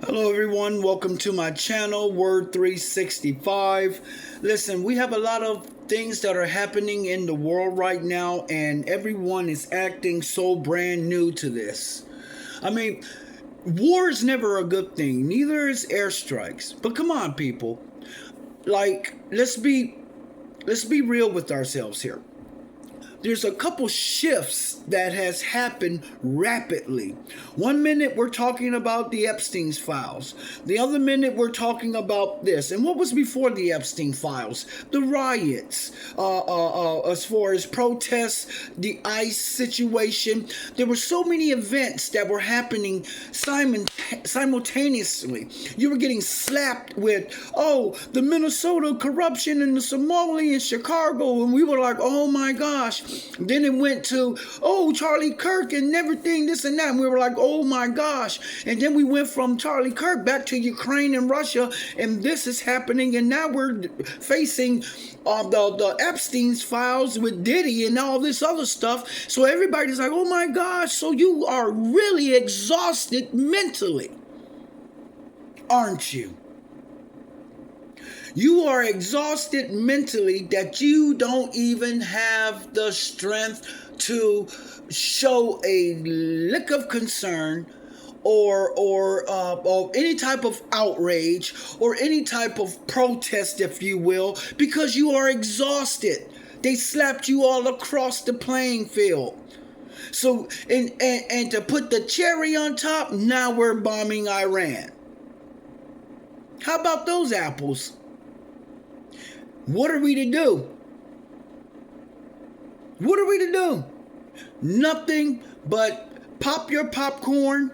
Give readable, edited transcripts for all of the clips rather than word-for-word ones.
Hello everyone, welcome to my channel, Word 365. Listen, we have a lot of things that are happening in the world right now, and everyone is acting so brand new to this. I mean, war is never a good thing, neither is airstrikes. But come on, people. Like, let's be real with ourselves here. There's a couple shifts that has happened rapidly. One minute we're talking about the Epstein's files. The other minute we're talking about this. And what was before the Epstein files? The riots, as far as protests, the ICE situation. There were so many events that were happening simultaneously. You were getting slapped with, the Minnesota corruption and the Somali in Chicago. And we were like, oh my gosh. Then it went to, Charlie Kirk and everything, this and that. And we were like, oh my gosh. And then we went from Charlie Kirk back to Ukraine and Russia. And this is happening. And now we're facing the Epstein's files with Diddy and all this other stuff. So everybody's like, oh my gosh. So you are really exhausted mentally, aren't you? You are exhausted mentally that you don't even have the strength to show a lick of concern or any type of outrage or any type of protest, if you will, because you are exhausted. They slapped you all across the playing field. So, and to put the cherry on top, now we're bombing Iran. How about those apples? What are we to do? What are we to do? Nothing but pop your popcorn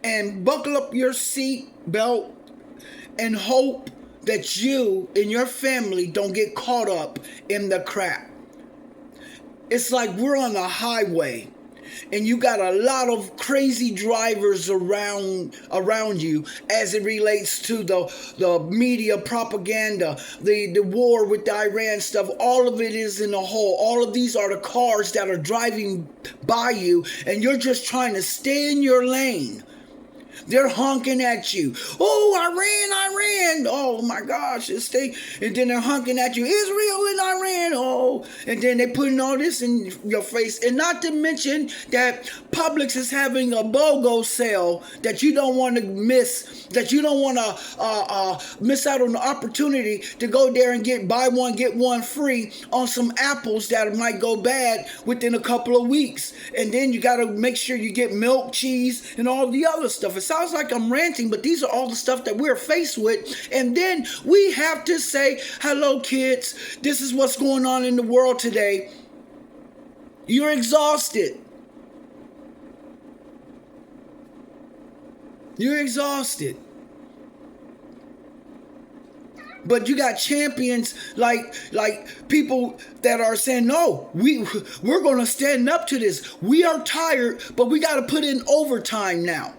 and buckle up your seat belt and hope that you and your family don't get caught up in the crap. It's like we're on the highway and you got a lot of crazy drivers around you as it relates to the media propaganda, the war with the Iran stuff. All of it is in a hole. All of these are the cars that are driving by you, and you're just trying to stay in your lane. They're honking at you. Oh, Iran. Oh my gosh. And then they're honking at you. Israel and Iran. Oh, and then they're putting all this in your face. And not to mention that Publix is having a BOGO sale that you don't want to miss. That you don't want to miss out on the opportunity to go there and buy one, get one free on some apples that might go bad within a couple of weeks. And then you got to make sure you get milk, cheese, and all the other stuff. It sounds like I'm ranting, but these are all the stuff that we're faced with. And then we have to say, hello, kids. This is what's going on in the world today. You're exhausted. You're exhausted. But you got champions like people that are saying, no, we're going to stand up to this. We are tired, but we got to put in overtime now.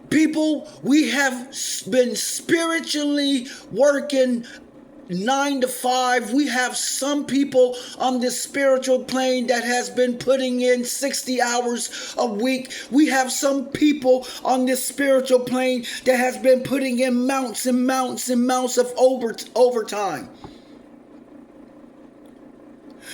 People, we have been spiritually working 9 to 5. We have some people on this spiritual plane that has been putting in 60 hours a week. We have some people on this spiritual plane that has been putting in mounts and mounts and mounts of overtime.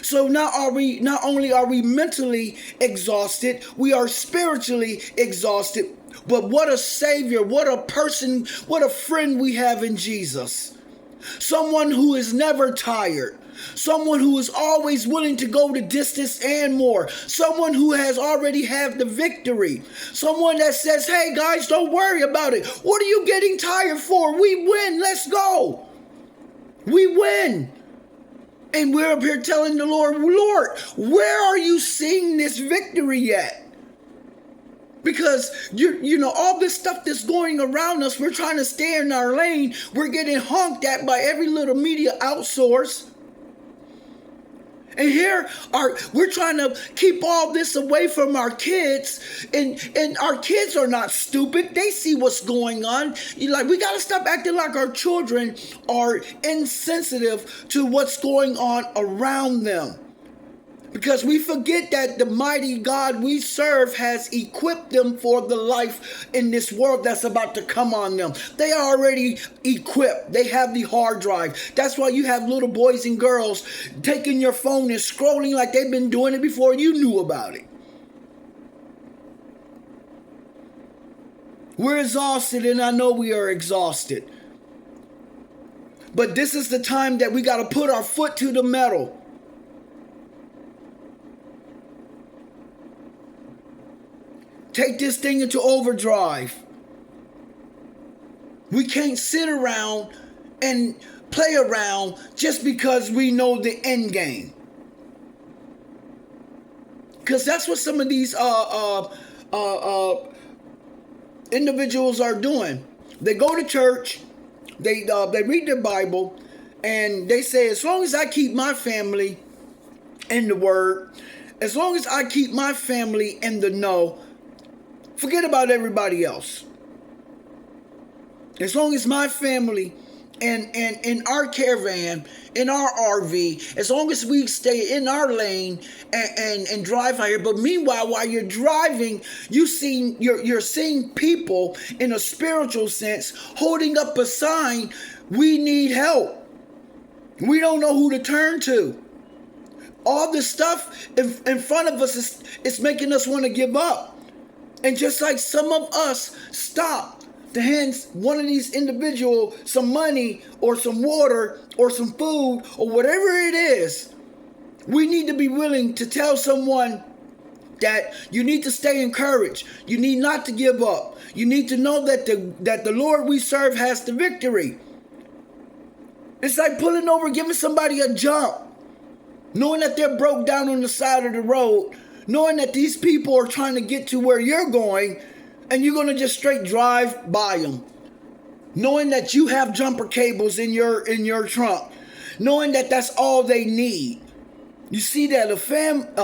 So not only are we mentally exhausted, we are spiritually exhausted. But what a Savior, what a person, what a friend we have in Jesus. Someone who is never tired. Someone who is always willing to go the distance and more. Someone who has already had the victory. Someone that says, hey guys, don't worry about it. What are you getting tired for? We win. Let's go. We win. And we're up here telling the Lord, where are you seeing this victory yet? Because, all this stuff that's going around us, we're trying to stay in our lane. We're getting honked at by every little media outsource. And here we're trying to keep all this away from our kids, and our kids are not stupid. They see what's going on. We got to stop acting like our children are insensitive to what's going on around them. Because we forget that the mighty God we serve has equipped them for the life in this world that's about to come on them. They are already equipped. They have the hard drive. That's why you have little boys and girls taking your phone and scrolling like they've been doing it before you knew about it. We're exhausted, and I know we are exhausted. But this is the time that we got to put our foot to the metal. Take this thing into overdrive. We can't sit around and play around just because we know the end game. Because that's what some of these individuals are doing. They go to church, they read their Bible, and they say, as long as I keep my family in the Word, as long as I keep my family in the know, forget about everybody else. As long as my family and in our caravan, in our RV, as long as we stay in our lane and drive out here. But meanwhile, while you're driving, you're seeing people in a spiritual sense holding up a sign, we need help. We don't know who to turn to. All this stuff in front of us is making us want to give up. And just like some of us stop to hand one of these individuals some money or some water or some food or whatever it is, we need to be willing to tell someone that you need to stay encouraged. You need not to give up. You need to know that the Lord we serve has the victory. It's like pulling over, giving somebody a jump, knowing that they're broke down on the side of the road, knowing that these people are trying to get to where you're going, and you're going to just straight drive by them. Knowing that you have jumper cables in your trunk. Knowing that that's all they need. You see that a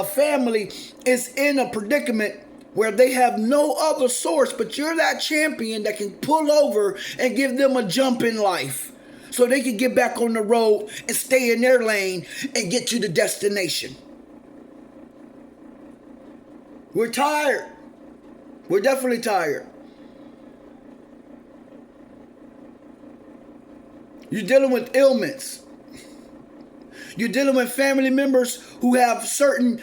family is in a predicament where they have no other source, but you're that champion that can pull over and give them a jump in life, so they can get back on the road and stay in their lane and get to the destination. We're tired. We're definitely tired. You're dealing with ailments. You're dealing with family members who have certain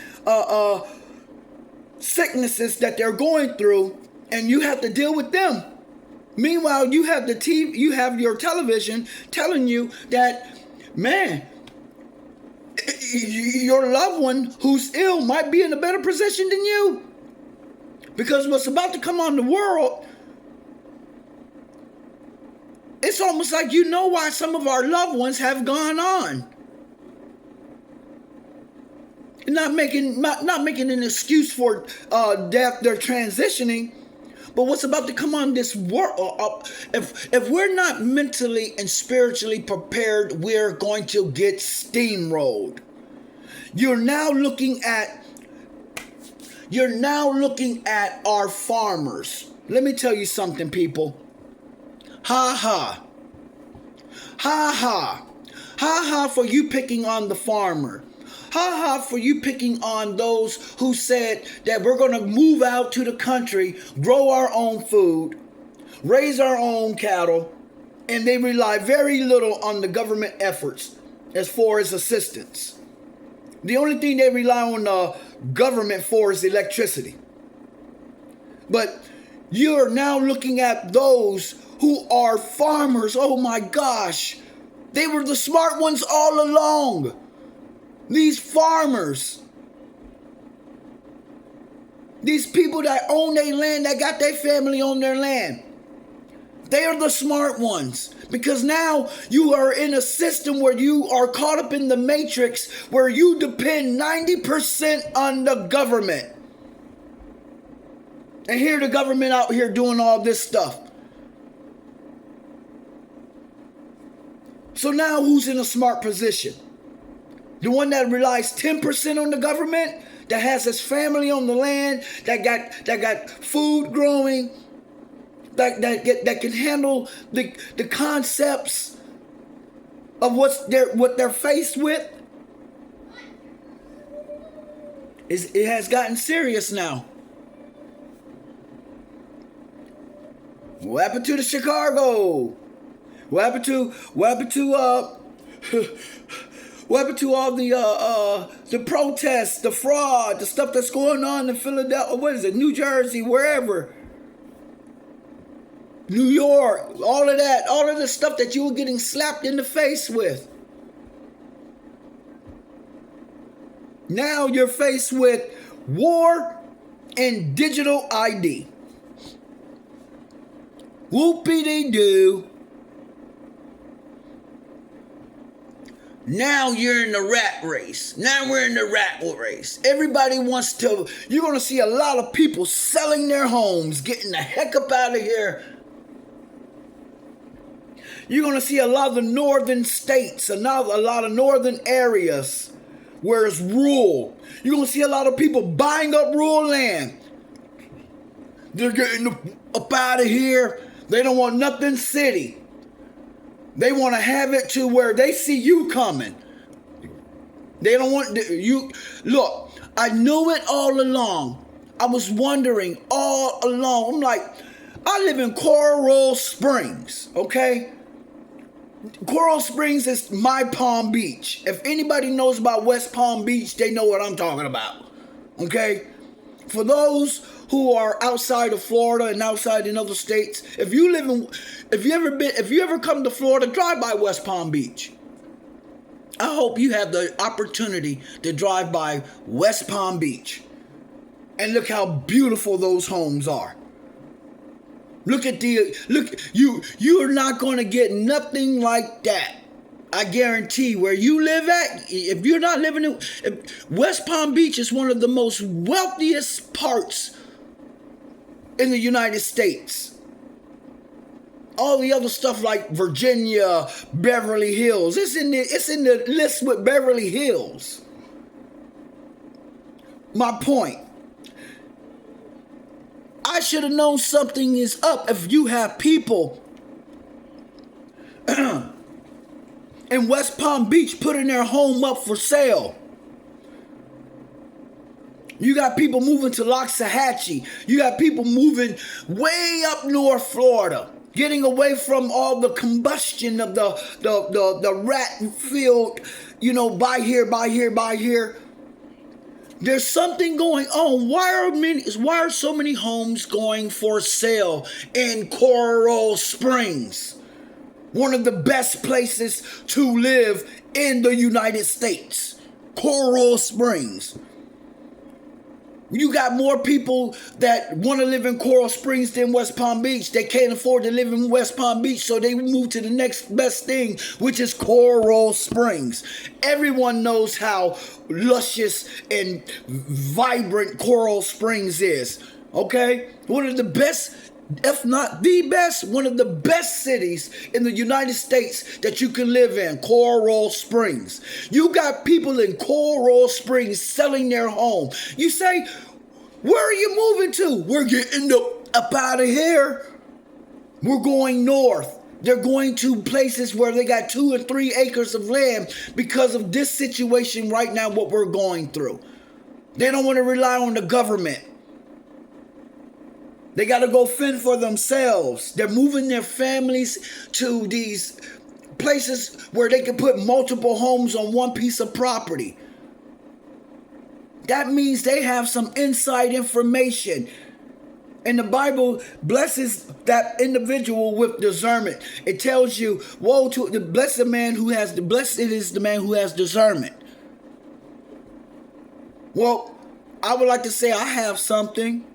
sicknesses that they're going through, and you have to deal with them. Meanwhile, you have you have your television telling you that, man, your loved one who's ill might be in a better position than you. Because what's about to come on the world, it's almost like you know why some of our loved ones have gone on. Not making an excuse for death, they're transitioning. But what's about to come on this world, if we're not mentally and spiritually prepared, we're going to get steamrolled. You're now looking at our farmers. Let me tell you something, people. Ha ha. Ha ha. Ha ha for you picking on the farmer. Ha ha for you picking on those who said that we're going to move out to the country, grow our own food, raise our own cattle, and they rely very little on the government efforts as far as assistance. The only thing they rely on the government for is electricity. But you're now looking at those who are farmers. Oh my gosh. They were the smart ones all along. These farmers. These people that own their land, that got their family on their land. They are the smart ones. Because now you are in a system where you are caught up in the matrix, where you depend 90% on the government. And here the government out here doing all this stuff. So now who's in a smart position? The one that relies 10% on the government, that has his family on the land, that got food growing, that can handle the concepts of what they're faced with. It has gotten serious now. What happened to the Chicago? What happened to what happened to all the protests, the fraud, the stuff that's going on in Philadelphia? What is it? New Jersey, wherever. New York, all of that, all of the stuff that you were getting slapped in the face with. Now you're faced with war and digital ID. Whoopie-dee-doo. Now you're in the rat race. Now we're in the rat race. Everybody wants to, you're going to see a lot of people selling their homes, getting the heck up out of here. You're going to see a lot of the northern states, a lot of northern areas where it's rural. You're going to see a lot of people buying up rural land. They're getting up out of here. They don't want nothing city. They want to have it to where they see you coming. They don't want you. Look, I knew it all along. I was wondering all along. I'm like, I live in Coral Springs, okay? Coral Springs is my Palm Beach. If anybody knows about West Palm Beach, they know what I'm talking about, okay? For those who are outside of Florida and outside in other states, if you ever come to Florida, drive by West Palm Beach. I hope you have the opportunity to drive by West Palm Beach and look how beautiful those homes are. You're not going to get nothing like that. I guarantee where you live at, if you're not living in, West Palm Beach is one of the most wealthiest parts in the United States. All the other stuff like Virginia, Beverly Hills, it's in the list with Beverly Hills. My point. I should have known something is up if you have people in West Palm Beach putting their home up for sale. You got people moving to Loxahatchee. You got people moving way up North Florida, getting away from all the combustion of the rat filled, by here. There's something going on. Why are so many homes going for sale in Coral Springs? One of the best places to live in the United States. Coral Springs. You got more people that want to live in Coral Springs than West Palm Beach. They can't afford to live in West Palm Beach, so they move to the next best thing, which is Coral Springs. Everyone knows how luscious and vibrant Coral Springs is. Okay? One of the best, if not the best, one of the best cities in the United States that you can live in, Coral Springs. You got people in Coral Springs selling their home. You say, where are you moving to? We're getting up out of here. We're going north. They're going to places where they got 2 or 3 acres of land because of this situation right now, what we're going through. They don't want to rely on the government. They got to go fend for themselves. They're moving their families to these places where they can put multiple homes on one piece of property. That means they have some inside information. And the Bible blesses that individual with discernment. It tells you, woe to the blessed is the man who has discernment. Well, I would like to say I have something.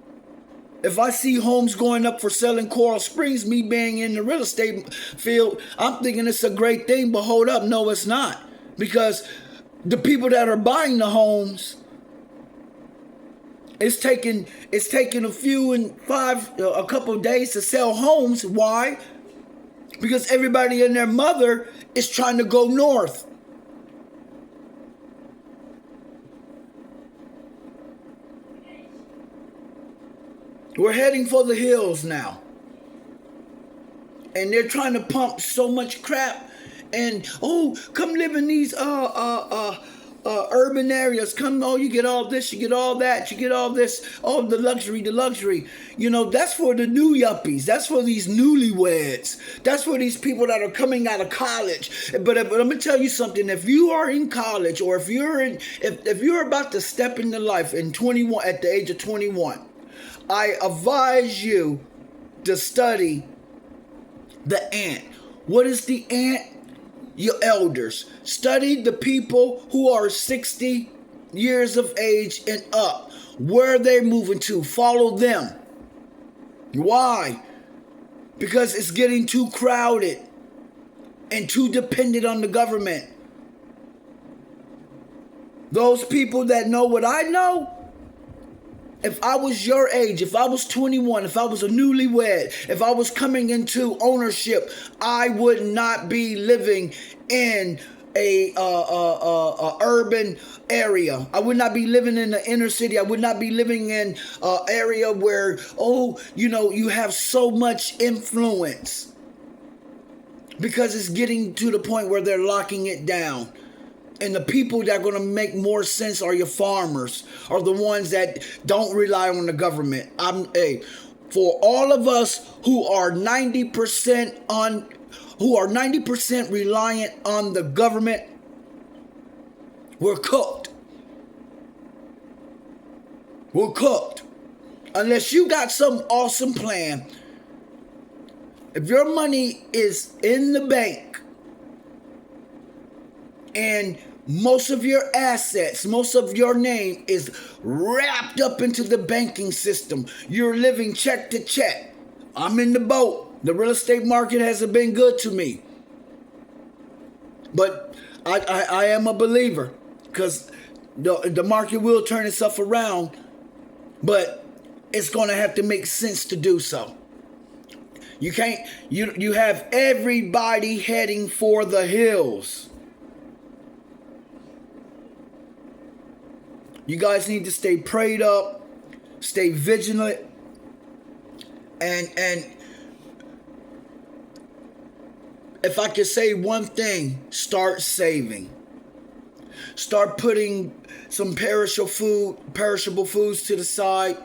If I see homes going up for sale in Coral Springs, me being in the real estate field, I'm thinking it's a great thing, but hold up, no, it's not. Because the people that are buying the homes, it's taking a couple of days to sell homes. Why? Because everybody and their mother is trying to go north. We're heading for the hills now. And they're trying to pump so much crap. And, come live in these urban areas. Come on, you get all this, you get all that, you get all this, all the luxury, the luxury. You know, that's for the new yuppies. That's for these newlyweds. That's for these people that are coming out of college. But I'm gonna tell you something. If you are in college, or if you're about to step into life in 21 at the age of 21, I advise you to study the ant. What is the ant? Your elders. Study the people who are 60 years of age and up. Where they're moving to. Follow them. Why? Because it's getting too crowded and too dependent on the government. Those people that know what I know, if I was your age, if I was 21, if I was a newlywed, if I was coming into ownership, I would not be living in a urban area. I would not be living in the inner city. I would not be living in an area where, you have so much influence, because it's getting to the point where they're locking it down. And the people that are going to make more sense are your farmers, are the ones that don't rely on the government. For all of us who are 90% reliant on the government, we're cooked. We're cooked. Unless you got some awesome plan. If your money is in the bank and most of your assets, most of your name is wrapped up into the banking system, you're living check to check. I'm in the boat. The real estate market hasn't been good to me. But I am a believer, because the market will turn itself around, but it's going to have to make sense to do so. You can't, you have everybody heading for the hills. You guys need to stay prayed up, stay vigilant, and if I could say one thing, start saving. Start putting some perishable foods to the side.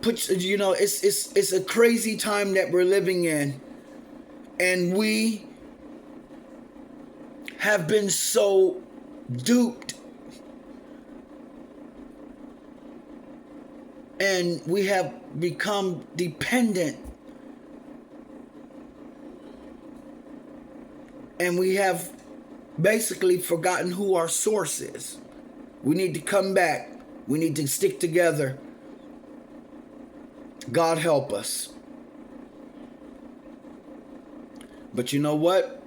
It's a crazy time that we're living in, and we have been so duped. And we have become dependent. And we have basically forgotten who our source is. We need to come back. We need to stick together. God help us. But you know what?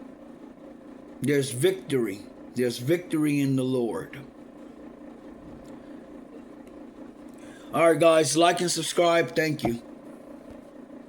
There's victory. There's victory in the Lord. All right, guys, like and subscribe. Thank you.